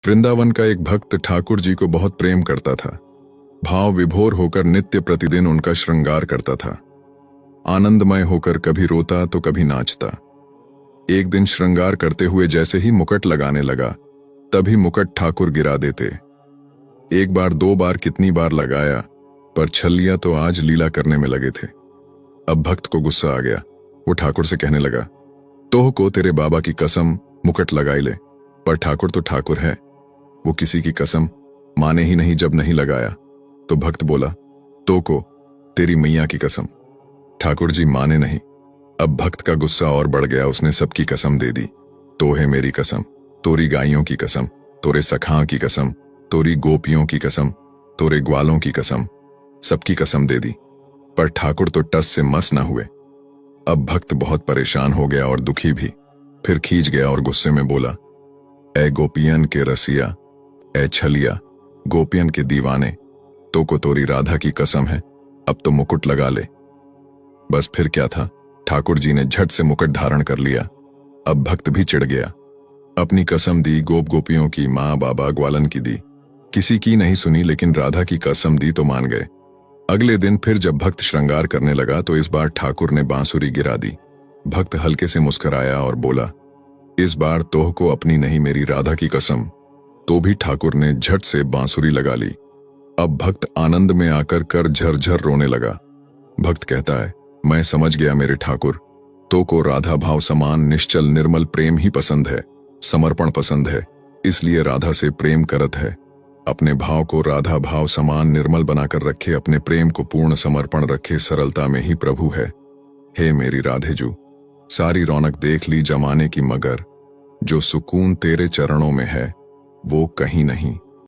वृंदावन का एक भक्त ठाकुर जी को बहुत प्रेम करता था। भाव विभोर होकर नित्य प्रतिदिन उनका श्रृंगार करता था। आनंदमय होकर कभी रोता तो कभी नाचता। एक दिन श्रृंगार करते हुए जैसे ही मुकुट लगाने लगा, तभी मुकुट ठाकुर गिरा देते। एक बार दो बार कितनी बार लगाया, पर छलिया तो आज लीला करने में लगे थे। अब भक्त को गुस्सा आ गया। वो ठाकुर से कहने लगा, तोह को तेरे बाबा की कसम मुकुट लगाई ले, पर ठाकुर तो ठाकुर है, वो किसी की कसम माने ही नहीं जब नहीं लगाया। तो भक्त बोला, तो को तेरी मैया की कसम। ठाकुर जी माने नहीं। अब भक्त का गुस्सा और बढ़ गया। उसने सबकी कसम दे दी। तो है मेरी कसम, तोरी गायों की कसम, तोरे सखां की कसम, तोरी गोपियों की कसम, तोरे ग्वालों की कसम, सबकी कसम दे दी। पर ठाकुर तो टस से मस न हुए। अब भक्त बहुत परेशान हो गया और दुखी भी। फिर खींच गया और गुस्से में बोला, ए गोपियन के रसिया, ए छलिया, गोपियन के दीवाने, तो को तोरी राधा की कसम है, अब तो मुकुट लगा ले। बस फिर क्या था, ठाकुर जी ने झट से मुकुट धारण कर लिया। अब भक्त भी चिढ़ गया। अपनी कसम दी, गोप गोपियों की, माँ बाबा ग्वालन की दी, किसी की नहीं सुनी, लेकिन राधा की कसम दी तो मान गए। अगले दिन फिर जब भक्त श्रृंगार करने लगा तो इस बार ठाकुर ने बांसुरी गिरा दी। भक्त हल्के से मुस्कुराया और बोला, इस बार तोह को अपनी नहीं मेरी राधा की कसम। तो भी ठाकुर ने झट से बांसुरी लगा ली। अब भक्त आनंद में आकर कर झरझर रोने लगा। भक्त कहता है, मैं समझ गया मेरे ठाकुर, तो को राधा भाव समान निश्चल निर्मल प्रेम ही पसंद है, समर्पण पसंद है, इसलिए राधा से प्रेम करत है। अपने भाव को राधा भाव समान निर्मल बनाकर रखे, अपने प्रेम को पूर्ण समर्पण रखे, सरलता में ही प्रभु है। हे मेरी राधेजू, सारी रौनक देख ली जमाने की, मगर जो सुकून तेरे चरणों में है वो कहीं नहीं।